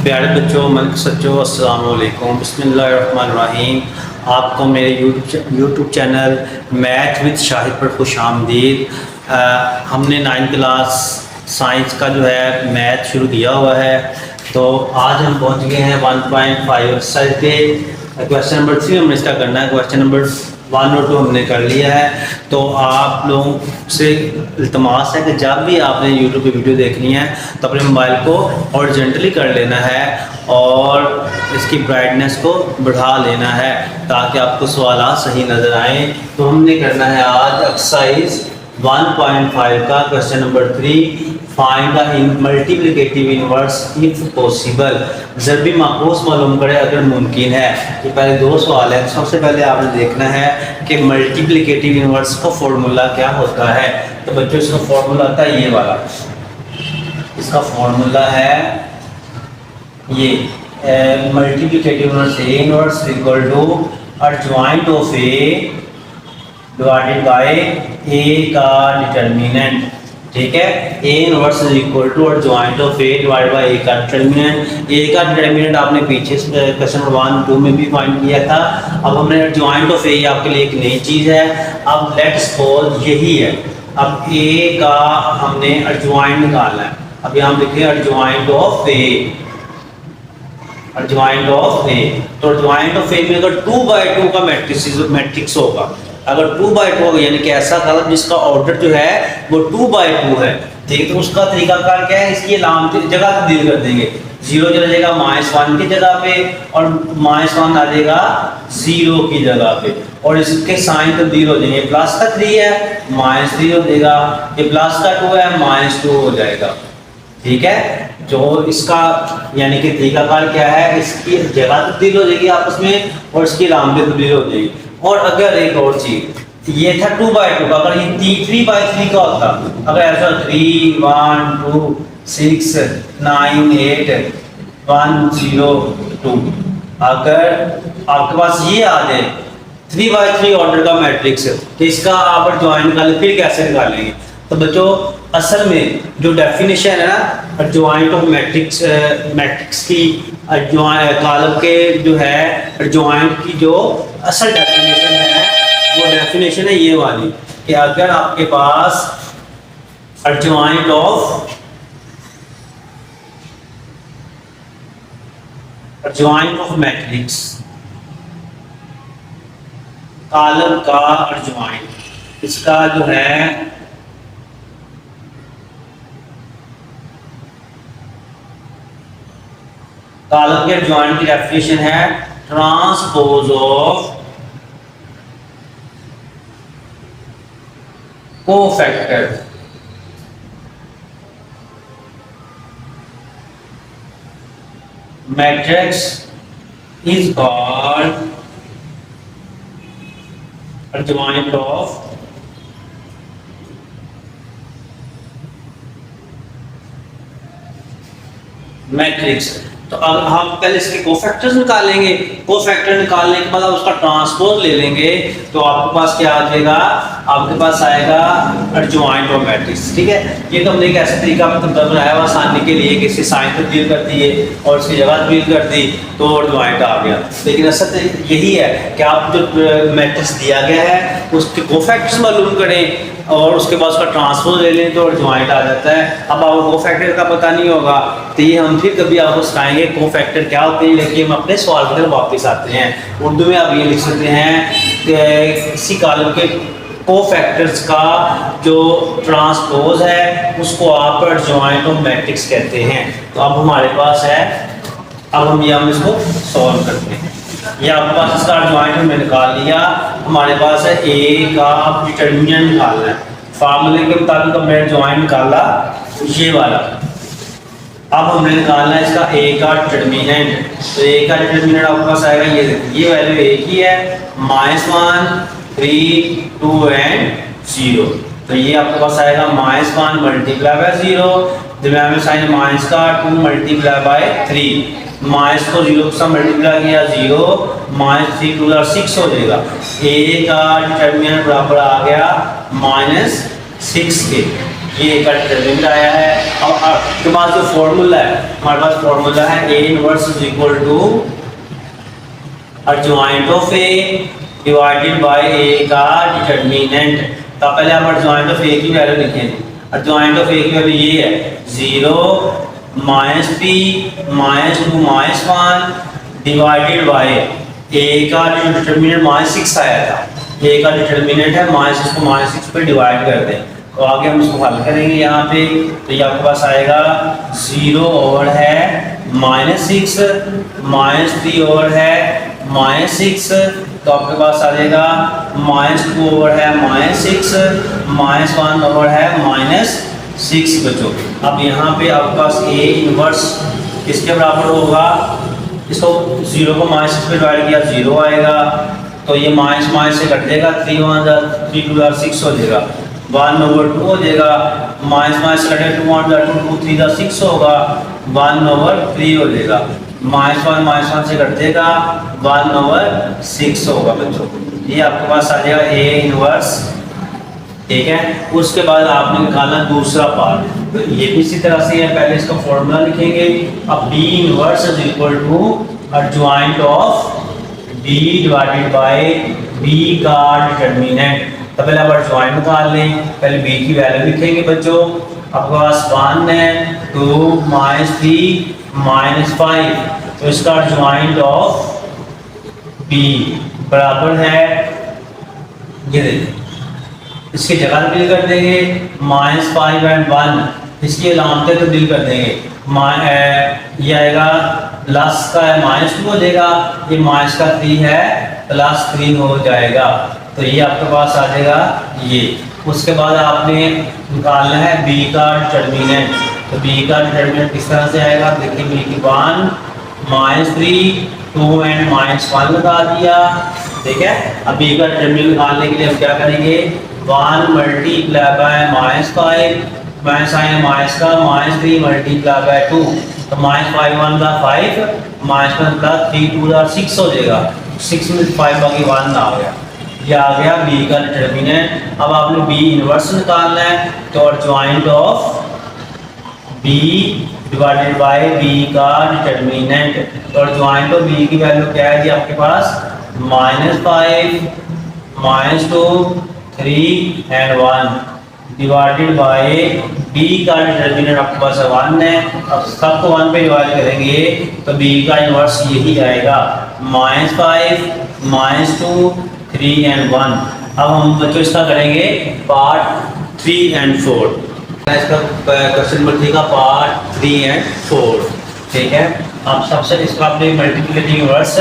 प्यारे बच्चों, मलिक सच्चों, अस्सलाम वालेकुम, बिस्मिल्लाहिर्रहमानिर्रहीम। आपको मेरे YouTube channel math with Shahid पर खुश आमदीद। हमने 9th क्लास साइंस का जो है मैथ शुरू किया हुआ है। तो आज हम पहुंच गए हैं 1.5 एक्सरसाइज के क्वेश्चन नंबर 3 हमने इसका करना है। क्वेश्चन नंबर 1 और 2 हमने कर लिया है। तो आप लोगों से इल्तमास है कि जब भी आपने यूट्यूब पे वीडियो देखनी है तो अपने मोबाइल को हॉरिजॉन्टली कर लेना है और इसकी ब्राइटनेस को बढ़ा लेना है ताकि आपको सवाल सही नज़र आए। तो हमने करना है आज एक्सरसाइज 1.5 का question number 3, find the multiplicative inverse if possible. ज़रबी माकूस मालूम करें अगर मुमकिन है। ये पहले दो सवाल है। सबसे पहले आपने देखना है कि मल्टीप्लिकेटिव इनवर्स का फॉर्मूला क्या होता है। तो बच्चों इसका फॉर्मूला आता है ये वाला। इसका फॉर्मूला है ये multiplicative inverse A inverse equal to adjoint of A divided by A का डिटर्मिनेंट। ठीक है, A inverse is equal to adjoint of A divided by A का डिटर्मिनेंट। ए का डिटर्मिनेंट आपने पीछे क्वेश्चन नंबर 1 2 में भी फाइंड किया था। अब हमने एडजॉइंट ऑफ ए आपके लिए एक नई चीज़ है। अब लेट्स सपोज यही है। अब ए का हमने एडजॉइंट निकालना है। अब यहाँ लिखे adjoint of A, adjoint of A. तो एडजॉइंट ऑफ ए में अगर 2/2 का मैट्रिक्स होगा, अगर 2/2 होगा यानी कि ऐसा कॉलम जिसका ऑर्डर जो है वो 2/2 है। ठीक है, तो उसका तरीकाकार क्या है, इसकी जगह तब्दील कर देंगे। 0 चला जाएगा -1 की जगह पे और -1 आ जाएगा 0 की जगह पे और इसके साइन तब्दील हो जाएंगे। प्लस का 3 है -3 हो जाएगा, ये प्लस का 2 है -2 हो जाएगा। ठीक है, जो इसका यानी कि तरीकाकार क्या है, इसकी जगह तब्दील हो जाएगी आपस में और इसकी अलामतें तब्दील हो जाएगी। और अगर एक और चीज, ये था 2/2 का, अगर ये 3/3 का होता, अगर ऐसा 3 1 2 6 9 8 1 0 2, अगर आपके पास ये आ जाए 3/3 ऑर्डर का मैट्रिक्स, तो इसका आप एडजॉइंट निकालें। फिर कैसे निकालेंगे? तो बच्चों असल में जो डेफिनेशन है ना एडजॉइंट ऑफ मैट्रिक्स की, कॉलम के जो है एडजॉइंट की जो असल डेफिनेशन है वो डेफिनेशन है ये वाली कि अगर आपके पास एडजॉइंट ऑफ मैट्रिक्स, कॉलम का एडजॉइंट, इसका जो है कॉलम के एडजॉइंट की डेफिनेशन है transpose of cofactor. Matrix is called adjoint of matrix. तो अब हम पहले इसके कोफैक्टर्स निकालेंगे। कोफैक्टर निकालने के बाद उसका ट्रांसपोज ले लेंगे तो आपके पास क्या आ जाएगा, आपके पास आएगा एडजॉइंट ऑफ मैट्रिक्स। ठीक है, ये तो हमने एक ऐसा तरीका बनाया हुआ आसानी के लिए कि इसे साइन तब्दील कर दिए और इसकी जगह तब्दील कर दी तो एडजॉइंट आ गया। लेकिन असल यही है कि आप जो मैट्रिक्स दिया गया है उसके कोफैक्टर्स मालूम करें और उसके बाद उसका ट्रांसपोज ले लें तो एडजॉइंट आ जाता है। अब आपको कोफैक्टर का पता नहीं होगा तो ये हम फिर कभी आपको सिखाएंगे कोफैक्टर क्या होते हैं। लेकिन हम अपने सवाल की तरफ वापस आते हैं। उर्दू में आप ये लिख सकते हैं कि किसी कॉलम के कोफैक्टर्स का जो ट्रांसपोज है उसको आप एडजॉइंट ऑफ मैट्रिक्स कहते हैं। तो अब हमारे पास है, अब हम इसको सॉल्व करते हैं। ये आपके पास इसका एडजॉइंट हमने निकाल लिया। हमारे पास है ए का अब डिटर्मिनेंट निकालना है। फार्मूले के मुताबिक हमने एडजॉइंट निकाला ये वाला। अब हमने निकालना है इसका ए का डिटर्मिनेंट। तो ए का डिटर्मिनेंट आपके पास आएगा ये वैल्यू ए की है -1 3 2 एंड 0। तो ये आपके पास आएगा -1 मल्टीप्लाई बाय 0, दरम्यान में साइन माइनस का 2 मल्टीप्लाई बाय 3, माइनस को 0 के साथ मल्टीप्लाई किया 0 -3 2 6 हो जाएगा। ए का डिटर्मिनेंट बराबर आ गया -6 के। ये ए का डिटरमिनेंट आया है। अब आपके पास जो फॉर्मूला है, हमारे पास फॉर्मूला है A inverse is equal to adjoint of A divided by A का डिटरमिनेंट। तो पहले हम अर्जॉइंट ऑफ ए की वैल्यू लिखेंगे। अर्जॉइंट ऑफ ए की वैल्यू ये है 0 minus P minus 2 minus 1 divided by A का डिटरमिनेंट -6 आया था। ए का डिटरमिनेंट है -6 को -6 पे डिवाइड कर दें तो आगे हम इसको हल करेंगे यहाँ पे। तो ये आपके पास आएगा 0 ओवर है -6 -3 ओवर है -6 तो आपके पास आ जाएगा -2 ओवर है -6 -1 ओवर है -6 बच्चों। अब यहाँ पे आपके पास ए इनवर्स किसके बराबर होगा? इसको 0 को -6 पे डिवाइड किया 0 आएगा तो ये माइनस माइनस से कट जाएगा 3 2 6 हो जाएगा 1/2 हो जाएगा माइनस माइनस से कटे 2 1 2 3 6 होगा 1/3 हो जाएगा -1 से कट जाएगा 1/6 होगा बच्चों। ये आपके पास आ जाएगा ए इनवर्स। ठीक है, उसके बाद आपने निकालना दूसरा पार्ट। तो ये भी इसी तरह से है, पहले इसका फॉर्मूला लिखेंगे। अब B inverse is equal to adjoint of B divided by B का डिटरमिनेंट। तो पहले आप अर्जॉइंट निकाल लें, पहले बी की वैल्यू लिखेंगे बच्चों। आपके पास 1 है 2 -3 -5 तो इसका अर्जॉइंट ऑफ बी बराबर है ये देखिए, इसकी जगह डिल कर देंगे -5 और 1 इसकी अलामतें तो डिल कर देंगे। ये आएगा प्लस का है -2 हो जाएगा, ये माइनस का 3 है +3 हो जाएगा। तो ये आपके पास आ जाएगा ये। उसके बाद आपने निकालना है बी का डिटरमिनेंट। तो बी का डिटरमिनेंट किस तरह से आएगा? देखिए बी की 1 -3 2 एंड -1 लगा दिया। ठीक है, अब बी का डिटरमिनेंट निकालने के लिए हम क्या करेंगे? 1 मल्टीप्लाई बाय -5 माइनस आए माइनस का -3 मल्टीप्लाई बाय 2 तो -5 1 का 5 -1 का 3 2 का 6 हो जाएगा। 6 में 5 बाकी 1 आ गया। ये आ गया बी का डिटरमिनेंट। अब आपने बी इनवर्स निकालना है तो adjoint of B divided by B का डिटरमिनेंट। तो अर्जॉइंट ऑफ बी की वैल्यू क्या है जी आपके पास? -5 -2 3 एंड 1 डिवाइडेड बाय बी का डिटरमिनेंट आपके पास 1 है। अब सबको 1 पे डिवाइड करेंगे तो बी का इनवर्स यही आएगा -5 -2 3 एंड 1। अब हम बच्चों इसका करेंगे पार्ट 3 एंड 4। इसका क्वेश्चन नंबर 3 का पार्ट 3 एंड 4। ठीक है, अब सबसे इसका आपने मल्टीप्लिकेटिव इनवर्स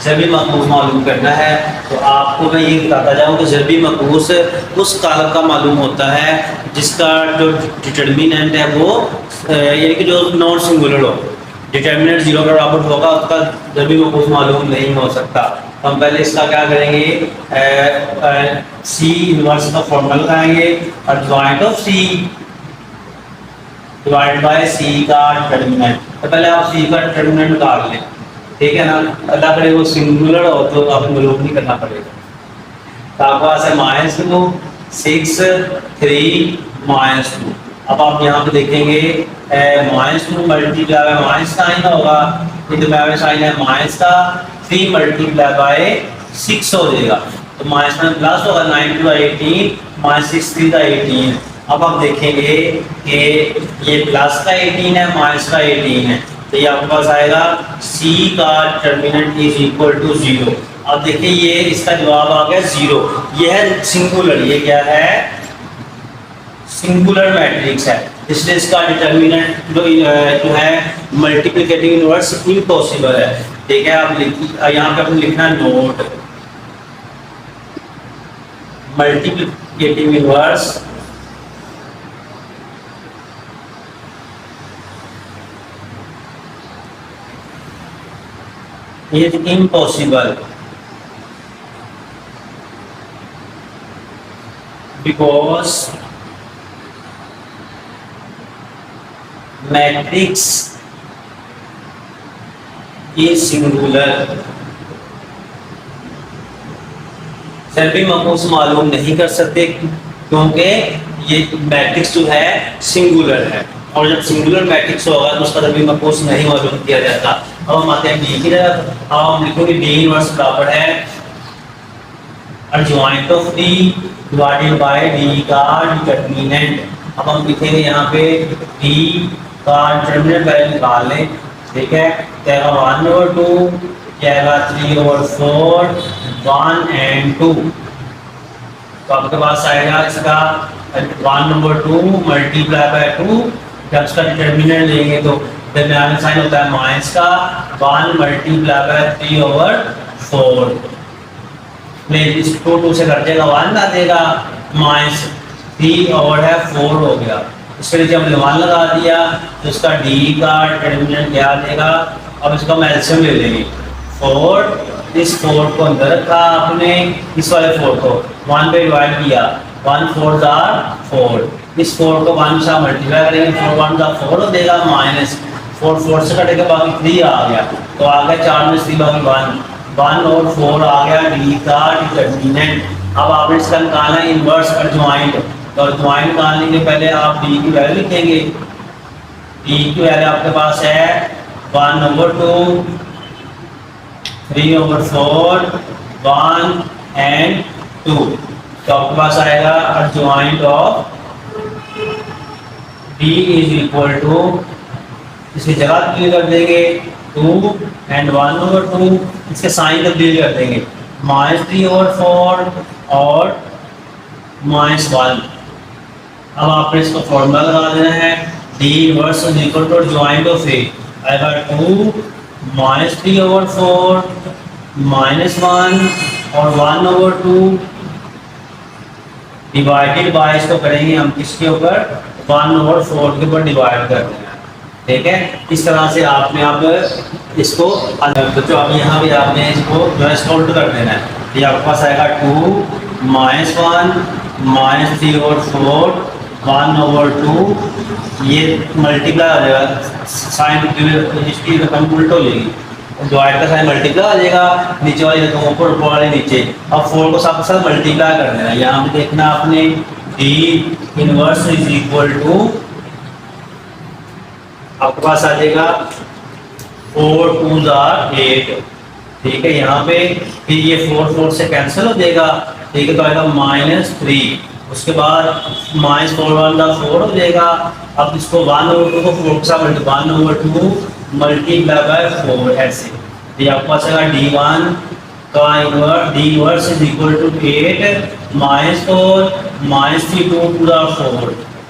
ज़रबी मक़बूस मालूम करना है। तो आपको मैं ये बताता जाऊँ कि ज़रबी मक़बूस उस कालम का मालूम होता है जिसका जो डिटरमिनेंट है वो यानी कि जो नॉन सिंगुलर हो। डिटरमिनेंट 0 के बराबर होगा उसका ज़रबी मक़बूस मालूम नहीं हो सकता। तो हम पहले इसका क्या करेंगे? सी इनवर्स का फॉर्मूला लगाएंगे। Adjoint of C divide by सी का डिटरमिनेंट। तो पहले आप सी का डिटरमिनेंट निकाल लें। ठीक है ना, अल्लाह करे वो सिंगुलर हो तो आपको मालूम नहीं करना पड़ेगा। तो आपके पास है -2 6 3 -2। अब आप यहाँ पे देखेंगे -2 मल्टीप्लाई बाय -9 होगा, ये तो बाय साइन है माइनस का 3 मल्टीप्लाई बाय 6 हो जाएगा। तो -1 प्लस होगा 9 2 18 -6 3 18। अब आप देखेंगे कि ये प्लस का 18 है माइनस का 18 है तो ये आपके पास आएगा C का डिटरमिनेंट इज इक्वल टू 0। अब देखिए ये इसका जवाब आ गया 0। ये है सिंगुलर, ये क्या है? सिंगुलर मैट्रिक्स है, इसलिए इसका डिटरमिनेंट जो है मल्टीप्लिकेटिव इनवर्स इम्पॉसिबल है। ठीक है, आप यहाँ पे आपने लिखना note multiplicative inverse is impossible because matrix is singular। ज़रबी मक़बूस मालूम नहीं कर सकते क्योंकि ये मैट्रिक्स जो है सिंगुलर है, और जब सिंगुलर मैट्रिक्स होगा तो उसका कभी मकबूस नहीं मौजूद किया जाता। अब हम आते हैं डी की तरफ। अब हम लिखेंगे डी इनवर्स बराबर है adjoint of D divided by D का डिटरमिनेंट। अब हम लिखेंगे यहाँ पे डी का डिटरमिनेंट पहले निकाल लें, ठीक है। क्या 1/2, क्या 3/4, 1 and 2। तो आपके पास आएगा इसका 1/2 मल्टीप्लाई बाय 2। जब इसका डिटरमिनेंट लेंगे तो दरमियान साइन होता है माइनस का 1 मल्टीप्लाई बाय 3/4। इस 2 से कट जाएगा 1 आ देगा, माइनस 3/4 हो गया। इसके नीचे हमने 1 लगा दिया तो इसका डी का डिटरमिनेंट क्या देगा। अब इसका हम एलसीएम ले लेंगे 4, इस 4 को अंदर रखा आपने, इस वाले 4 को 1 पे डिवाइड किया, 1 4 4, इस 4 को 1 से मल्टीप्लाई करेंगे, 4 1 4 हो देगा, माइनस 4 4 से कटेगा बाकी 3 आ गया, तो आ गया 4 में 3 बाकी 1 और 4 आ गया डी का डिटरमिनेंट। अब आपने इसका निकालना है इनवर्स एडजॉइंट, तो एडजॉइंट निकालने के पहले आप डी की वैल्यू लिखेंगे। डी की वैल्यू आपके पास है 1/2, 3/4, 1 and 2। तो आपके पास आएगा adjoint of d is equal to, इसकी जगह तब्दील कर देंगे 2 and 1/2, इसके साइन तब्दील कर देंगे -3/4 और -1। अब आपने इसको फॉर्मूला लगा देना है, D inverse is equal to adjoint of A आएगा 2 -3/4 -1 और 1/2 डिवाइडेड बाय, इसको करेंगे हम किसके ऊपर 1/4 के ऊपर डिवाइड कर देना, ठीक है। इस तरह से आपने अब इसको बच्चों अब यहाँ भी आपने इसको जो है इसको उल्टा कर देना है। ये आपके पास आएगा 2 -1 -3/4 1/2, ये मल्टीप्लाई हो जाएगा, साइन इसकी रकम उल्ट हो जाएगी, डिवाइड का साइन मल्टीप्लाई आ जाएगा, नीचे वाली रकम ऊपर, ऊपर वाले नीचे। अब 4 को साथ साथ मल्टीप्लाई कर देना। यहाँ पे देखना आपने d inverse is equal to, आपके पास आ जाएगा 4 2 8, ठीक है। यहाँ पे फिर ये 4 4 से कैंसिल हो जाएगा, ठीक है, तो आएगा -3, उसके बाद -4 1 4 हो जाएगा। अब इसको 1/2 को 4 के साथ 1/2 मल्टीप्लाई बाय 4 ऐसे, ये आपके पास आएगा D1 का d inverse is equal to 8 -4 -3 2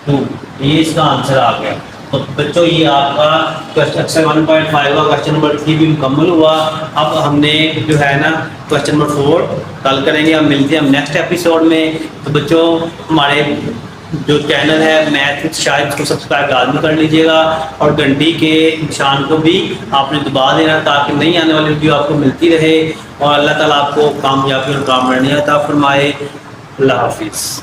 2, ये इसका आंसर आ गया। तो बच्चों ये आपका क्वेश्चन 1.5 का क्वेश्चन नंबर 3 भी मुकम्मल हुआ। अब हमने जो है ना क्वेश्चन नंबर 4 कल करेंगे। हम मिलते हैं हम नेक्स्ट एपिसोड में। तो बच्चों हमारे जो चैनल है मैथ विद शाहिद, उसको सब्सक्राइब लाजमी कर लीजिएगा और घंटी के निशान को भी आपने दबा देना ताकि नई आने वाली वीडियो आपको मिलती रहे और अल्लाह ताला आपको कामयाबी और कामयाबी अता फरमाए। अल्लाह हाफिज़।